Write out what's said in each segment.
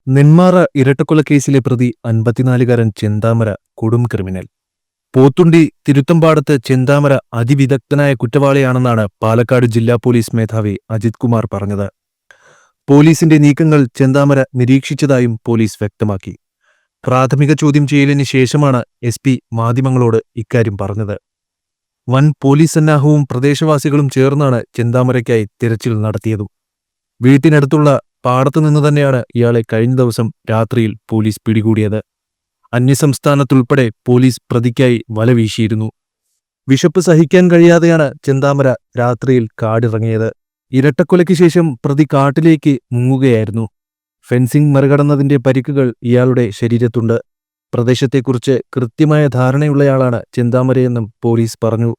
നെന്മാറ ഇരട്ടക്കൊലക്കേസിലെ പ്രതി 54-കാരൻ ചെന്താമര കൊടും ക്രിമിനൽ. പോത്തുണ്ടി തിരുത്തമ്പാടത്ത് ചെന്താമര അതിവിദഗ്ധനായ കുറ്റവാളിയാണെന്നാണ് പാലക്കാട് ജില്ലാ പോലീസ് മേധാവി അജിത് കുമാർ പറഞ്ഞത്. പോലീസിന്റെ നീക്കങ്ങൾ ചെന്താമര നിരീക്ഷിച്ചതായും പോലീസ് വ്യക്തമാക്കി. പ്രാഥമിക ചോദ്യം ചെയ്യലിന് ശേഷമാണ് SP മാധ്യമങ്ങളോട് ഇക്കാര്യം പറഞ്ഞത്. വൻ പോലീസ് സന്നാഹവും പ്രദേശവാസികളും ചേർന്നാണ് ചെന്താമരയ്ക്കായി തിരച്ചിൽ നടത്തിയതു. വീട്ടിനടുത്തുള്ള പാടത്തുനിന്ന് തന്നെയാണ് ഇയാളെ കഴിഞ്ഞ ദിവസം രാത്രിയിൽ പോലീസ് പിടികൂടിയത്. അന്യസംസ്ഥാനത്തുൾപ്പെടെ പോലീസ് പ്രതിക്കായി വല വീശിയിരുന്നു. വിശപ്പ് സഹിക്കാൻ കഴിയാതെയാണ് ചെന്താമര രാത്രിയിൽ കാടിറങ്ങിയത്. ഇരട്ടക്കൊലയ്ക്ക് ശേഷം പ്രതി കാട്ടിലേക്ക് മുങ്ങുകയായിരുന്നു. ഫെൻസിംഗ് മറികടന്നതിന്റെ പരിക്കുകൾ ഇയാളുടെ ശരീരത്തുണ്ട്. പ്രദേശത്തെക്കുറിച്ച് കൃത്യമായ ധാരണയുള്ളയാളാണ് ചെന്താമരയെന്നും പോലീസ് പറഞ്ഞു.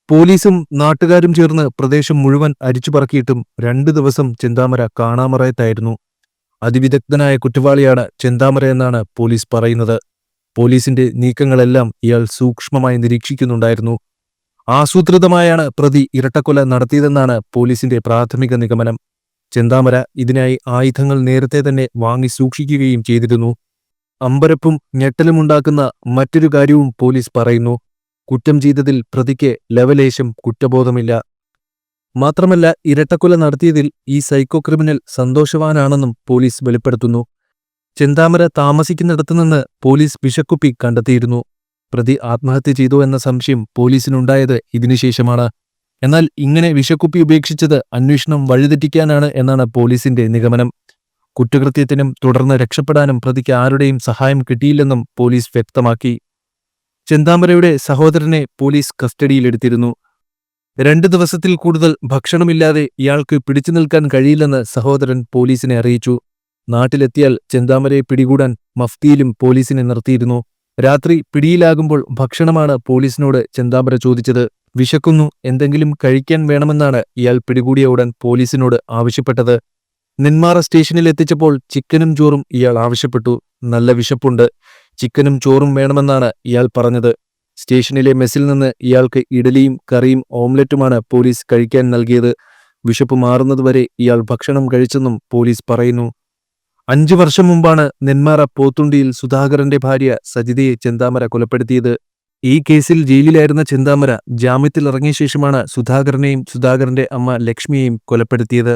പോലീസും നാട്ടുകാരും ചേർന്ന് പ്രദേശം മുഴുവൻ അരിച്ചുപറക്കിയിട്ടും 2 ദിവസം ചെന്താമര കാണാമറയത്തായിരുന്നു. അതിവിദഗ്ധനായ കുറ്റവാളിയാണ് ചെന്താമരയെന്നാണ് പോലീസ് പറയുന്നത്. പോലീസിന്റെ നീക്കങ്ങളെല്ലാം ഇയാൾ സൂക്ഷ്മമായി നിരീക്ഷിക്കുന്നുണ്ടായിരുന്നു. ആസൂത്രിതമായാണ് പ്രതി ഇരട്ടക്കൊല നടത്തിയതെന്നാണ് പോലീസിന്റെ പ്രാഥമിക നിഗമനം. ചെന്താമര ഇതിനായി ആയുധങ്ങൾ നേരത്തെ തന്നെ വാങ്ങി സൂക്ഷിക്കുകയും ചെയ്തിരുന്നു. അമ്പരപ്പും ഞെട്ടലുമുണ്ടാക്കുന്ന മറ്റൊരു കാര്യവും പോലീസ് പറയുന്നു. കുറ്റം ചെയ്തതിൽ പ്രതിക്ക് ലവലേശം കുറ്റബോധമില്ല. മാത്രമല്ല, ഇരട്ടക്കൊല നടത്തിയതിൽ ഈ സൈക്കോ ക്രിമിനൽ സന്തോഷവാനാണെന്നും പോലീസ് വെളിപ്പെടുത്തുന്നു. ചെന്താമര താമസിക്കുന്നിടത്തുനിന്ന് പോലീസ് വിഷക്കുപ്പി കണ്ടെത്തിയിരുന്നു. പ്രതി ആത്മഹത്യ ചെയ്തു എന്ന സംശയം പോലീസിനുണ്ടായത് ഇതിനുശേഷമാണ്. എന്നാൽ ഇങ്ങനെ വിഷക്കുപ്പി ഉപേക്ഷിച്ചത് അന്വേഷണം വഴിതെറ്റിക്കാനാണ് എന്നാണ് പോലീസിന്റെ നിഗമനം. കുറ്റകൃത്യത്തിനും തുടർന്ന് രക്ഷപ്പെടാനും പ്രതിക്ക് ആരുടെയും സഹായം കിട്ടിയില്ലെന്നും പോലീസ് വ്യക്തമാക്കി. ചെന്താമരയുടെ സഹോദരനെ പോലീസ് കസ്റ്റഡിയിലെടുത്തിരുന്നു. 2 ദിവസത്തിൽ കൂടുതൽ ഭക്ഷണമില്ലാതെ ഇയാൾക്ക് പിടിച്ചു നിൽക്കാൻ കഴിയില്ലെന്ന് സഹോദരൻ പോലീസിനെ അറിയിച്ചു. നാട്ടിലെത്തിയാൽ ചെന്താമരയെ പിടികൂടാൻ മഫ്തിയിലും പോലീസിനെ നിർത്തിയിരുന്നു. രാത്രി പിടിയിലാകുമ്പോൾ ഭക്ഷണമാണ് പോലീസിനോട് ചെന്താമര ചോദിച്ചത്. വിശക്കുന്നു, എന്തെങ്കിലും കഴിക്കാൻ വേണമെന്നാണ് ഇയാൾ പിടികൂടിയ ഉടൻ പോലീസിനോട് ആവശ്യപ്പെട്ടത്. നെന്മാറ സ്റ്റേഷനിൽ എത്തിച്ചപ്പോൾ ചിക്കനും ചോറും ഇയാൾ ആവശ്യപ്പെട്ടു. നല്ല വിശപ്പുണ്ട്, ചിക്കനും ചോറും വേണമെന്നാണ് ഇയാൾ പറഞ്ഞത്. സ്റ്റേഷനിലെ മെസ്സിൽ നിന്ന് ഇയാൾക്ക് ഇഡലിയും കറിയും ഓംലെറ്റുമാണ് പോലീസ് കഴിക്കാൻ നൽകിയത്. വിശപ്പ് മാറുന്നതുവരെ ഇയാൾ ഭക്ഷണം കഴിച്ചെന്നും പോലീസ് പറയുന്നു. 5 വർഷം മുമ്പാണ് നെന്മാറ പോത്തുണ്ടിയിൽ സുധാകരന്റെ ഭാര്യ സജിതയെ ചെന്താമര കൊലപ്പെടുത്തിയത്. ഈ കേസിൽ ജയിലിലായിരുന്ന ചെന്താമര ജാമ്യത്തിലിറങ്ങിയ ശേഷമാണ് സുധാകരനെയും സുധാകരന്റെ അമ്മ ലക്ഷ്മിയെയും കൊലപ്പെടുത്തിയത്.